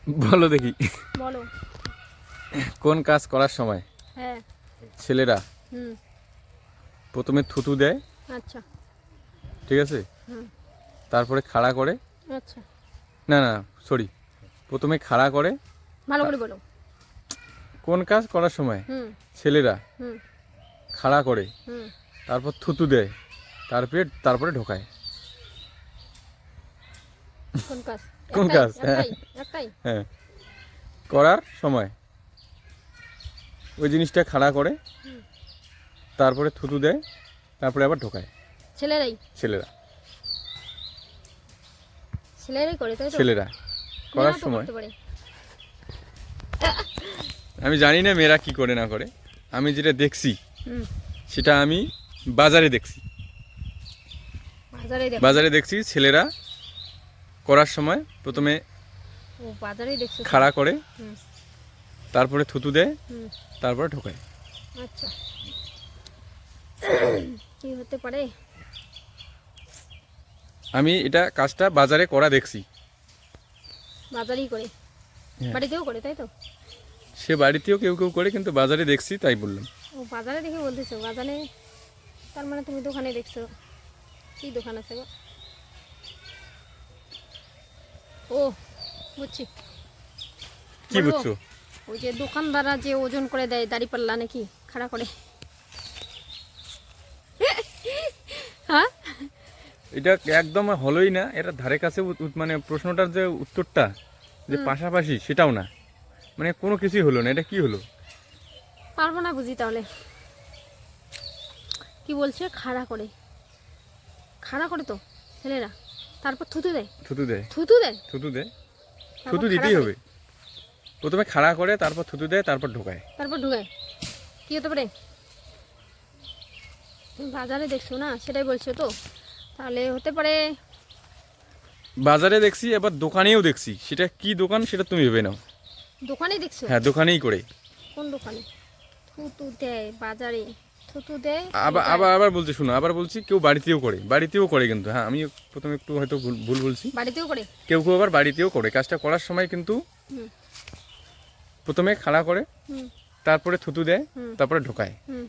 বলো দেখি। বলো। কোন কাজ করার সময় হ্যাঁ। ছেলেরা হুম। প্রথমে থুতু দেয়, আচ্ছা। ঠিক আছে, হুম। তারপরে খাড়া করে, আচ্ছা। না না সরি, প্রথমে খাড়া করে। ভালো করে বলো। কোন কাজ করার সময় হুম। ছেলেরা হুম। খাড়া করে, হুম। তারপর থুতু দেয়, তারপরে ঢোকায়। কোন কাজ? কোন একটাই, কাজ? একটাই, একটাই। হ্যাঁ, করার সময় ওই জিনিসটা খাড়া করে, হুম। তারপরে থুতু দেয়, তারপরে আবার ঢোকায়। ছেলেরাই ছেলেরা ছেলেরাই করে, তাই তো? ছেলেরা করার মেয়েরাও তো সময়, করতে পারে। আমি জানি না মেয়েরা কি করে না করে, আমি যেটা দেখছি হুম। সেটা আমি বাজারে দেখছি। বাজারেই দেখো। বাজারে দেখছি ছেলেরা করার সময় প্রথমে ও বাজারেই দেখছো তুমি? খাড়া করে, হুম। তারপরে থুতু দেয়, হুম। তারপরে ঢোকায়। আচ্ছা। কি হতে পারে? আমি এটা কাজটা বাজারে করা দেখছি। বাজারেই করে। হ্যাঁ। বাড়িতেও করে, তাই তো? সে বাড়িতেও কেউ কেউ করে, কিন্তু বাজারে দেখছি তাই বললাম। ও বাজারে দেখে বলতেছো? বাজারে তার মানে তুমি দোকানে দেখছো? কি দোকান আছে গো? ও বুঝছি। কি বলবো? বুঝছো? ওই যে দোকানদাররা যে ওজন করে দেয় দাঁড়িপাল্লা নাকি খাড়া করে, হ্যাঁ? এটা একদম হলোই না, এটা ধারে কাছে মানে প্রশ্নটার যে উত্তরটা যে পাশাপাশি সেটাও না, মানে কোনো কিছুই হলো না। এটা কি হলো? পারবো না বুঝি তাহলে। কি বলছে? খাড়া করে, খাড়া করে তো ছেলেরা, তারপর থুতু দেয়। থুতু দেয়, থুতু দেয়, থুতু দেয়, তারপর থুতু খাড়া দিতেই করে, হবে। প্রথমে খাড়া করে, তারপর থুতু দেয়, তারপর ঢোকায়। তারপর ঢুকায়। কি হতে পারে? তুমি বাজারে দেখছো না, সেটাই বলছো তো, তাহলে হতে পারে। বাজারে দেখছি, আবার দোকানেও দেখছি। সেটা কি দোকান সেটা তুমি ভেবে নাও। দোকানেই দেখছো? হ্যাঁ, দোকানেই করে। কোন দোকানে থুতু দেয়? বাজারে থুতু দেয়, আবার ঢোকায়। আবার আবার বলছি, শোনো, আবার বলছি, কেউ বাড়িতেও করে, বাড়িতেও করে কিন্তু। হ্যাঁ, আমি প্রথমে একটু হয়তো ভুল বলছি। বাড়িতেও করে। কেউ কেউ আবার বাড়িতেও করে। কাজটা করার সময় কিন্তু হুম। প্রথমে খাড়া করে, হুম। তারপরে থুতু দেয়, হুম। তারপরে ঢোকায়। হুম।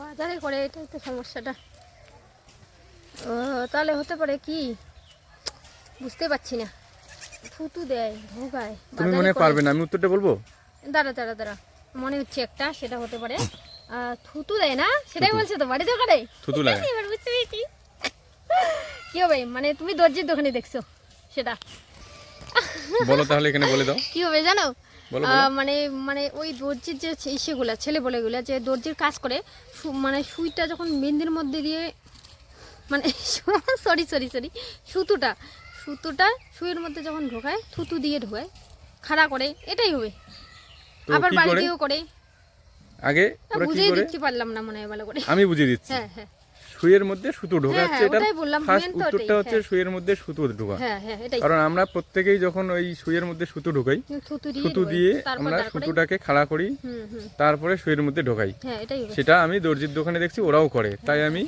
বাজারে করে, এটাই তো সমস্যাটা। ও তাহলে হতে পারে কি, বুঝতে পারছি না। থুতু দেয়, ঢোকায়, তুমি বাজারে মনে করে। পারবে না, আমি উত্তরটা বলবো। দাঁড়া দাঁড়া দাঁড়া, মনে হচ্ছে একটা, সেটা হতে পারে থুতু দেয় না, সেটাই থুতু। বলছে তো, বাড়িতে করে। থুতু লাগে। এবার বুঝতে পেরেছি। কি হবে, মানে তুমি দর্জির দোকানে দেখছো সেটা? বলো তাহলে, এখানে বলে দাও। কি হবে জানো? বলো বলো। মানে মানে ওই দর্জির যে ইসেগুলা, ছেলে বলেগুলা যে দর্জির কাজ করে, মানে সুইটা যখন মেহেন্দির মধ্যে দিয়ে, মানে সরি সরি সরি, সুতোটা সুতোটা সুইয়ের মধ্যে যখন ঢোকায়, থুতু দিয়ে ঢোকায়, খাড়া করে, এটাই হবে। তো আবার কি করে বাড়িতেও করে। আগে ওরা কি বুঝেই করে? দিতে পারলাম না মনে হয় ভালো করে। আমি বুঝিয়ে দিচ্ছি। হ্যাঁ হ্যাঁ সুইয়ের মধ্যে সুতো হ্যাঁ ঢোকাচ্ছে। হ্যাঁ, এটা ওটাই বললাম, ফার্স্ট মেন তো উত্তরটা ওটাই। হচ্ছে হ্যাঁ সুইয়ের মধ্যে সুতো ঢোকা। হ্যাঁ হ্যাঁ, এটাই। কারণ আমরা প্রত্যেকেই যখন ওই সুইয়ের মধ্যে সুতো ঢোকাই, থুতু দিয়ে সুতো ঢোকাই, দিয়ে তারপর আমরা দাঁড় করাই। সুতোটাকে খাড়া করি, হুম হুম, তারপরে সুইয়ের মধ্যে ঢোকাই। হ্যাঁ এটাই হবে। সেটা আমি দর্জির দোকানে দেখছি ওরাও করে। তাই আমি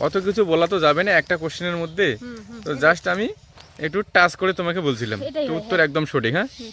অত কিছু বলা তো যাবে না একটা কোশ্চেনের মধ্যে, হুম হুম, তো জাস্ট আমি একটু টাচ করে তোমাকে বলছিলাম। এটাই তো হয়, উত্তর হ্যাঁ। একদম সঠিক। হ্যাঁ। হুম।